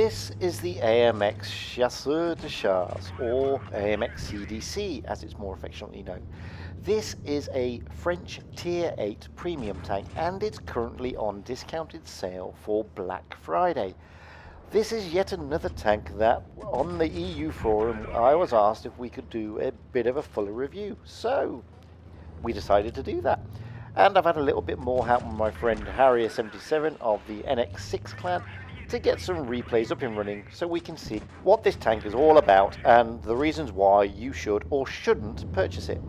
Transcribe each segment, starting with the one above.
This is the AMX Chasseur de Chars, or AMX CDC as it's more affectionately known. This is a French Tier 8 premium tank and it's currently on discounted sale for Black Friday. This is yet another tank that on the EU forum I was asked if we could do a bit of a fuller review, so we decided to do that. And I've had a little bit more help from my friend Harrier77 of the NX6 clan to get some replays up and running so we can see what this tank is all about and the reasons why you should or shouldn't purchase it.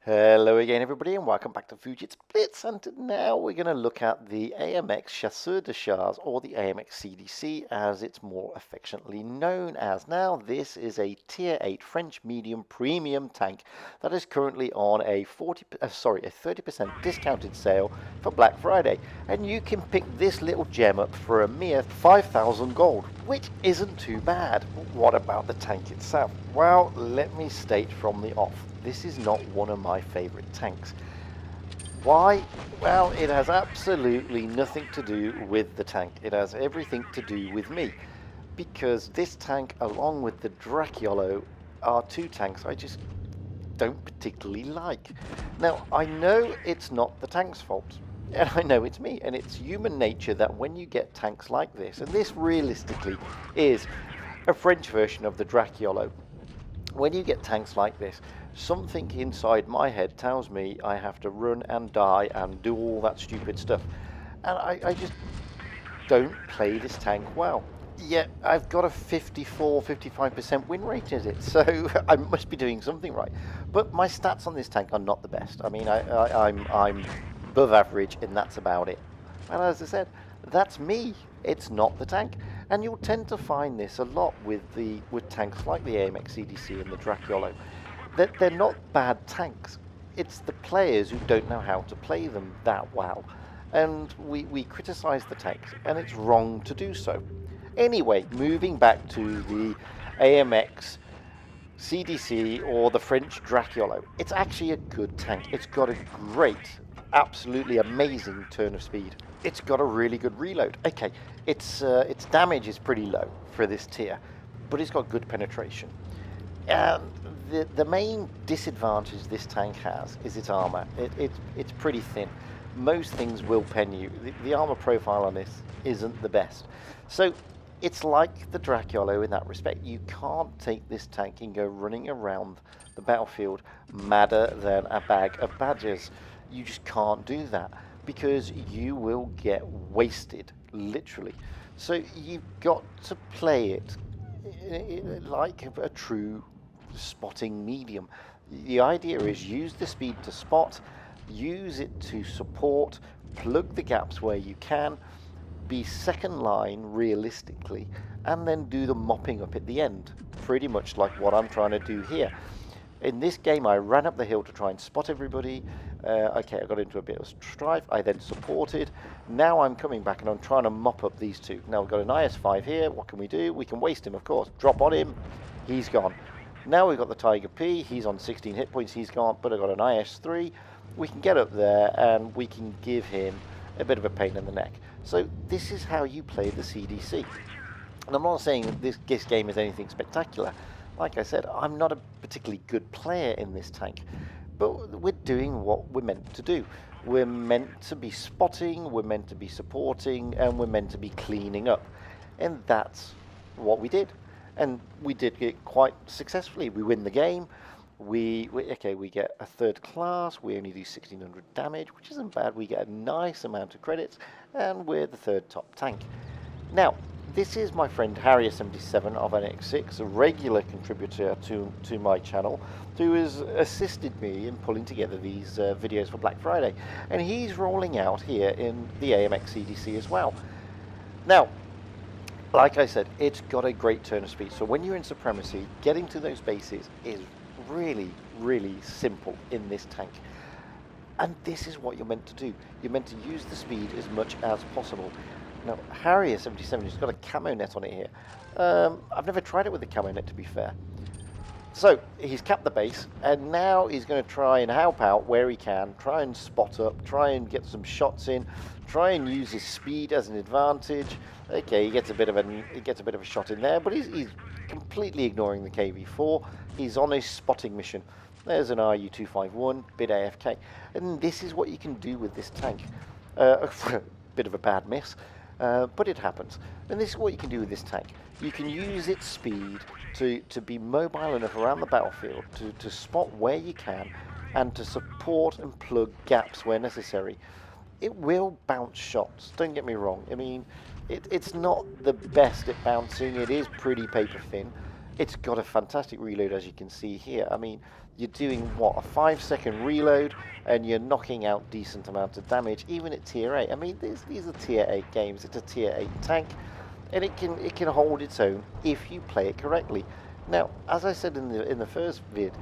Hello again everybody and welcome back to Fujit's Blitz, and now we're going to look at the AMX Chasseur de Chars, or the AMX CDC as it's more affectionately known as. Now this is a Tier 8 French medium premium tank that is currently on a 30% discounted sale for Black Friday, and you can pick this little gem up for a mere 5,000 gold, which isn't too bad. But what about the tank itself? Well, let me state from the off, this is not one of my favorite tanks. Why? Well, it has absolutely nothing to do with the tank. It has everything to do with me. Because this tank, along with the Dracyolo, are two tanks I just don't particularly like. Now, I know it's not the tank's fault. And I know it's me. And it's human nature that when you get tanks like this, and this realistically is a French version of the Dracyolo, when you get tanks like this, something inside my head tells me I have to run and die and do all that stupid stuff. And I just don't play this tank well. Yet I've got a 54-55% win rate in it, so I must be doing something right. But my stats on this tank are not the best. I mean, I'm above average, and that's about it. And as I said, that's me. It's not the tank. And you'll tend to find this a lot with tanks like the AMX CDC and the Dracyolo. That they're not bad tanks. It's the players who don't know how to play them that well. And we criticize the tanks, and it's wrong to do so. Anyway, moving back to the AMX CDC, or the French Dracyolo. It's actually a good tank. It's got a great, absolutely amazing turn of speed. It's got a really good reload. Okay, its damage is pretty low for this tier, but it's got good penetration. And the main disadvantage this tank has is its armor. It's pretty thin. Most things will pen you. The armor profile on this isn't the best. So it's like the Dracyolo in that respect. You can't take this tank and go running around the battlefield madder than a bag of badgers. You just can't do that, because you will get wasted, literally. So you've got to play it like a true spotting medium. The idea is use the speed to spot, use it to support, plug the gaps where you can, be second line realistically, and then do the mopping up at the end, pretty much like what I'm trying to do here. In this game, I ran up the hill to try and spot everybody. Okay, I got into a bit of strife. I then supported. Now I'm coming back and I'm trying to mop up these two. Now we've got an IS-5 here. What can we do? We can waste him, of course. Drop on him. He's gone. Now we've got the Tiger P. He's on 16 hit points. He's gone. But I've got an IS-3. We can get up there and we can give him a bit of a pain in the neck. So this is how you play the CDC. And I'm not saying that this game is anything spectacular. Like I said, I'm not a particularly good player in this tank, but we're doing what we're meant to do. We're meant to be spotting, we're meant to be supporting, and we're meant to be cleaning up. And that's what we did. And we did it quite successfully. We win the game. We get a third class. We only do 1600 damage, which isn't bad. We get a nice amount of credits, and we're the third top tank. Now, this is my friend Harrier77 of NX6, a regular contributor to my channel, who has assisted me in pulling together these videos for Black Friday. And he's rolling out here in the AMX CDC as well. Now, like I said, it's got a great turn of speed. So when you're in Supremacy, getting to those bases is really, really simple in this tank. And this is what you're meant to do. You're meant to use the speed as much as possible. Now, Harrier 77 has got a camo net on it here. I've never tried it with the camo net, to be fair. So, he's capped the base, and now he's going to try and help out where he can, try and spot up, try and get some shots in, try and use his speed as an advantage. Okay, he gets a bit of a shot in there, but he's completely ignoring the KV-4. He's on a spotting mission. There's an RU-251, bit AFK, and this is what you can do with this tank. Bit of a bad miss, but it happens. And this is what you can do with this tank. You can use its speed to be mobile enough around the battlefield to spot where you can and to support and plug gaps where necessary. It will bounce shots, don't get me wrong. I mean, it's not the best at bouncing. It is pretty paper thin. It's got a fantastic reload, as you can see here. I mean, you're doing, what, a 5-second reload, and you're knocking out decent amounts of damage, even at tier 8. I mean, these are tier 8 games. It's a tier 8 tank, and it can hold its own if you play it correctly. Now, as I said in the first vid,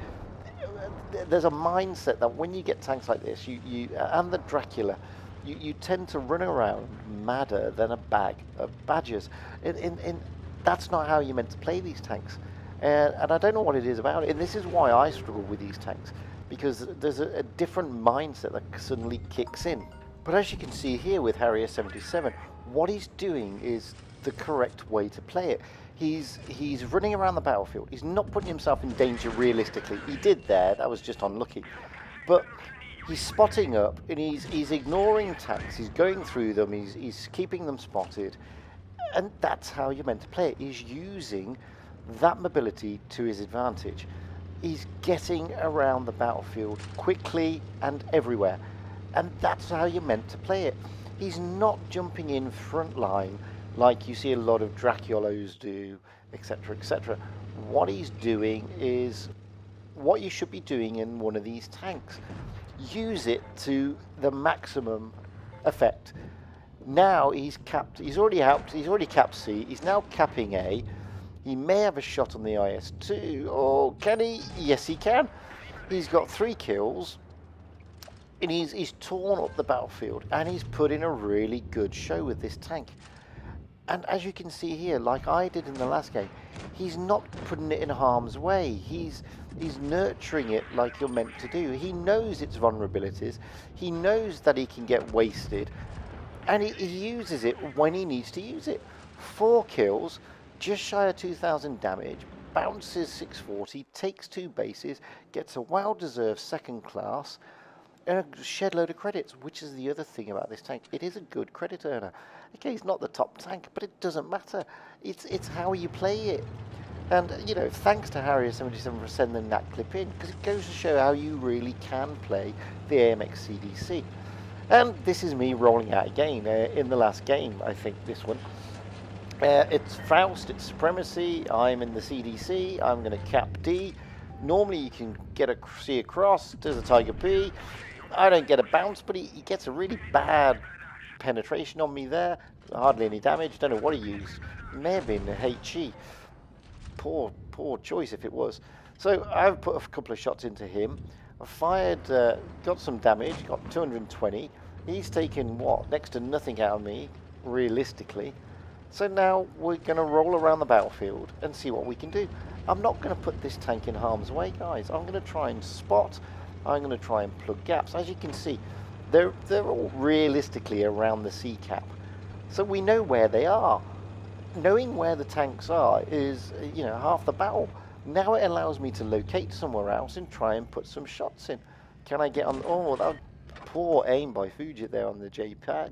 there's a mindset that when you get tanks like this, and the Dracyolo, you tend to run around madder than a bag of badgers. And that's not how you're meant to play these tanks. And I don't know what it is about it. And this is why I struggle with these tanks, because there's a different mindset that suddenly kicks in. But as you can see here with Harrier 77, what he's doing is the correct way to play it. He's running around the battlefield. He's not putting himself in danger realistically. He did there. That was just unlucky. But he's spotting up, and he's ignoring tanks. He's going through them. He's keeping them spotted. And that's how you're meant to play it. He's using that mobility to his advantage. He's getting around the battlefield quickly and everywhere. And that's how you're meant to play it. He's not jumping in front line like you see a lot of Dracyolos do, etc., etc. What he's doing is what you should be doing in one of these tanks. Use it to the maximum effect. Now he's already capped C, he's now capping A. He may have a shot on the IS-2, or can he? Yes, he can. He's got 3 kills, and he's torn up the battlefield, and he's put in a really good show with this tank. And as you can see here, like I did in the last game, he's not putting it in harm's way. He's nurturing it like you're meant to do. He knows its vulnerabilities. He knows that he can get wasted, and he uses it when he needs to use it. 4 kills, just shy of 2,000 damage, bounces 640, takes 2 bases, gets a well-deserved second class, and a shed load of credits, which is the other thing about this tank. It is a good credit earner. Okay, he's not the top tank, but it doesn't matter. It's how you play it. And, you know, thanks to Harrier 77 for sending that clip in, because it goes to show how you really can play the AMX CDC. And this is me rolling out again in the last game, I think, this one. It's Faust, it's Supremacy, I'm in the CDC, I'm going to cap D. Normally you can get a C across, there's a Tiger P. I don't get a bounce, but he gets a really bad penetration on me there. Hardly any damage, don't know what he used. May have been a HE. Poor choice if it was. So I've put a couple of shots into him. I fired, got some damage, got 220. He's taken, what, next to nothing out of me, realistically. So now we're going to roll around the battlefield and see what we can do. I'm not going to put this tank in harm's way, guys. I'm going to try and spot. I'm going to try and plug gaps. As you can see, they're all realistically around the C cap. So we know where they are. Knowing where the tanks are is, you know, half the battle. Now it allows me to locate somewhere else and try and put some shots in. Can I get on? Oh, that was poor aim by Fujit there on the JPEG.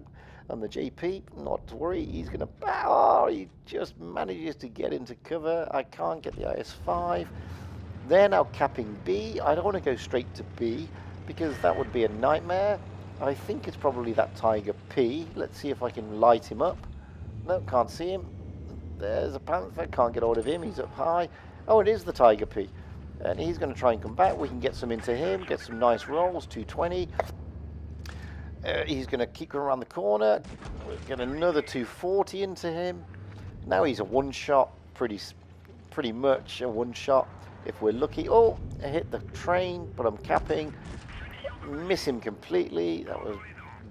On the JP, not to worry, he's going to... Oh, he just manages to get into cover. I can't get the IS-5. They're now capping B. I don't want to go straight to B, because that would be a nightmare. I think it's probably that Tiger P. Let's see if I can light him up. No, can't see him. There's a Panther, can't get hold of him, he's up high. Oh, it is the Tiger P. And he's going to try and come back. We can get some into him, get some nice rolls, 220. He's going to keep going around the corner. We'll get another 240 into him. Now he's a one-shot, pretty much a one-shot if we're lucky. Oh, I hit the train, but I'm capping. Miss him completely. That was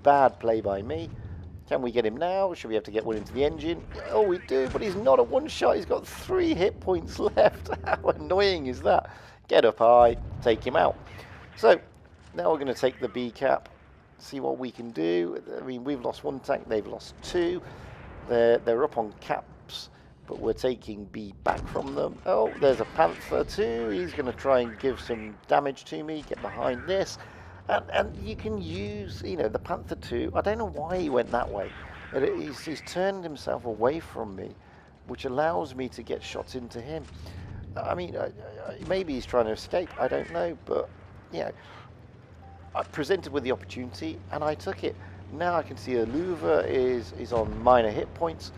bad play by me. Can we get him now? Should we have to get one into the engine? Oh, we do, but he's not a one shot. He's got 3 hit points left. How annoying is that? Get up high, take him out. So, now we're going to take the B cap, see what we can do. I mean, we've lost 1 tank, they've lost 2. They're up on caps, but we're taking B back from them. Oh, there's a Panther too. He's going to try and give some damage to me. Get behind this. And you can use, you know, the Panther 2. I don't know why he went that way. He's turned himself away from me, which allows me to get shots into him. I mean, maybe he's trying to escape. I don't know. But, you know, I presented with the opportunity, and I took it. Now I can see a Louver is on minor hit points.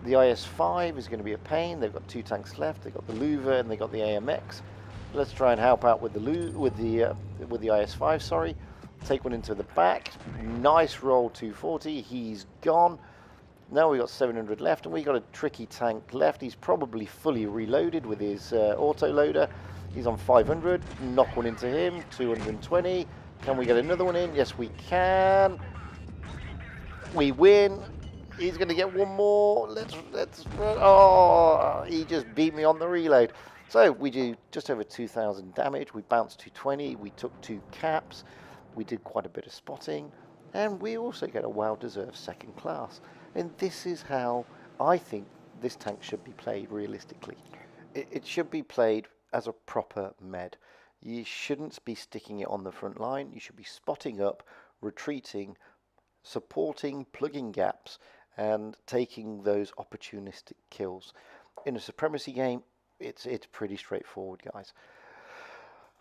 The IS-5 is going to be a pain. They've got 2 tanks left. They've got the Louver and they've got the AMX. Let's try and help out with the IS-5. Sorry, take one into the back. Nice roll, 240. He's gone. Now we've got 700 left, and we got a tricky tank left. He's probably fully reloaded with his auto loader. He's on 500. Knock one into him. 220. Can we get another one in? Yes, we can. We win. He's going to get one more. Let's run. Oh, he just beat me on the reload. So we do just over 2,000 damage. We bounced 220. We took 2 caps. We did quite a bit of spotting. And we also get a well-deserved 2nd class. And this is how I think this tank should be played realistically. It should be played as a proper med. You shouldn't be sticking it on the front line. You should be spotting up, retreating, supporting, plugging gaps, and taking those opportunistic kills. In a supremacy game, it's pretty straightforward, guys.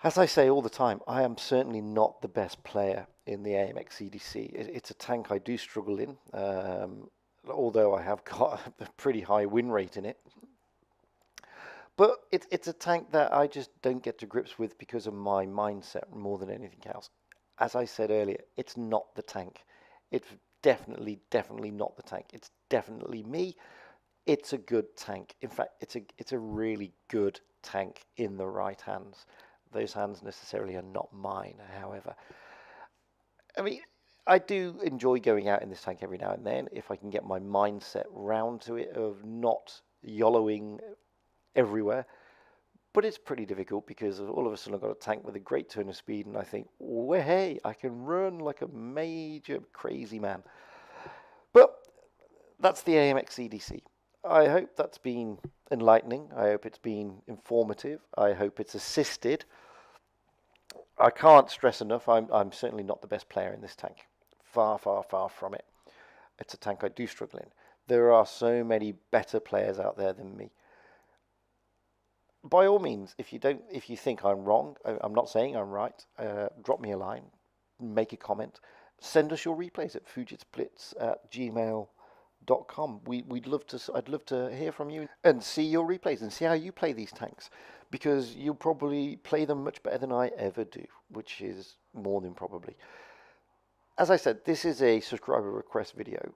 As I say all the time, I am certainly not the best player in the AMX CDC. It's a tank I do struggle in, although I have got a pretty high win rate in it. But it's a tank that I just don't get to grips with because of my mindset more than anything else. As I said earlier, it's not the tank. It's definitely not the tank. It's definitely me. It's a good tank. In fact, it's a really good tank in the right hands. Those hands necessarily are not mine, however. I mean, I do enjoy going out in this tank every now and then if I can get my mindset round to it of not YOLOing everywhere. But it's pretty difficult because all of a sudden I've got a tank with a great turn of speed and I think, well, hey, I can run like a major crazy man. But that's the AMX CDC. I hope that's been enlightening. I hope it's been informative. I hope it's assisted. I can't stress enough, I'm certainly not the best player in this tank. Far from it. It's a tank I do struggle in. There are so many better players out there than me. By all means, if you think I'm wrong, I'm not saying I'm right, drop me a line, make a comment, send us your replays at fujitsblitz@gmail.com. I'd love to hear from you and see your replays and see how you play these tanks, because you'll probably play them much better than I ever do, which is more than probably. As I said, this is a subscriber request video.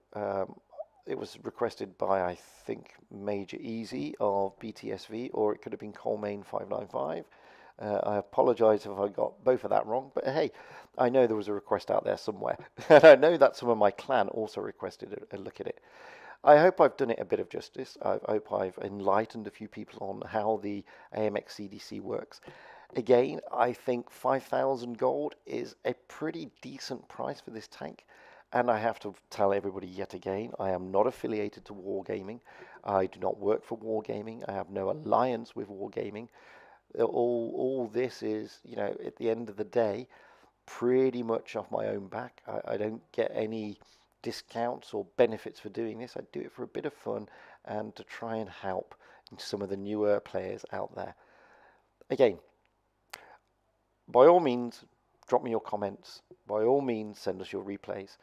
It was requested by, I think, Major Easy of BTSV, or it could have been Colemane595. I apologise if I got both of that wrong, but hey, I know there was a request out there somewhere. And I know that some of my clan also requested a look at it. I hope I've done it a bit of justice. I hope I've enlightened a few people on how the AMX CDC works. Again, I think 5,000 gold is a pretty decent price for this tank. And I have to tell everybody yet again, I am not affiliated to Wargaming. I do not work for Wargaming. I have no alliance with Wargaming. All this is, you know, at the end of the day, pretty much off my own back. I don't get any discounts or benefits for doing this. I do it for a bit of fun and to try and help some of the newer players out there. Again, by all means, drop me your comments. By all means, send us your replays.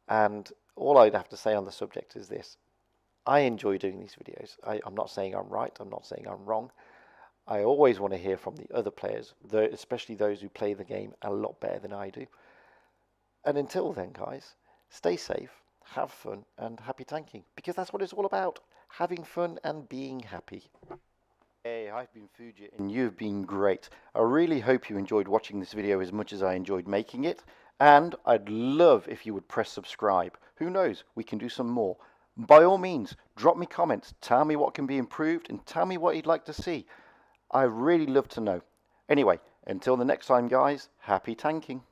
And all I'd have to say on the subject is this. I enjoy doing these videos. I'm not saying I'm right. I'm not saying I'm wrong. I always want to hear from the other players, especially those who play the game a lot better than I do. And until then, guys, stay safe, have fun, and happy tanking. Because that's what it's all about. Having fun and being happy. Hey, I've been Fujit and you've been great. I really hope you enjoyed watching this video as much as I enjoyed making it. And I'd love if you would press subscribe. Who knows, we can do some more. By all means, drop me comments, tell me what can be improved and tell me what you'd like to see. I really love to know. Anyway, until the next time guys, happy tanking.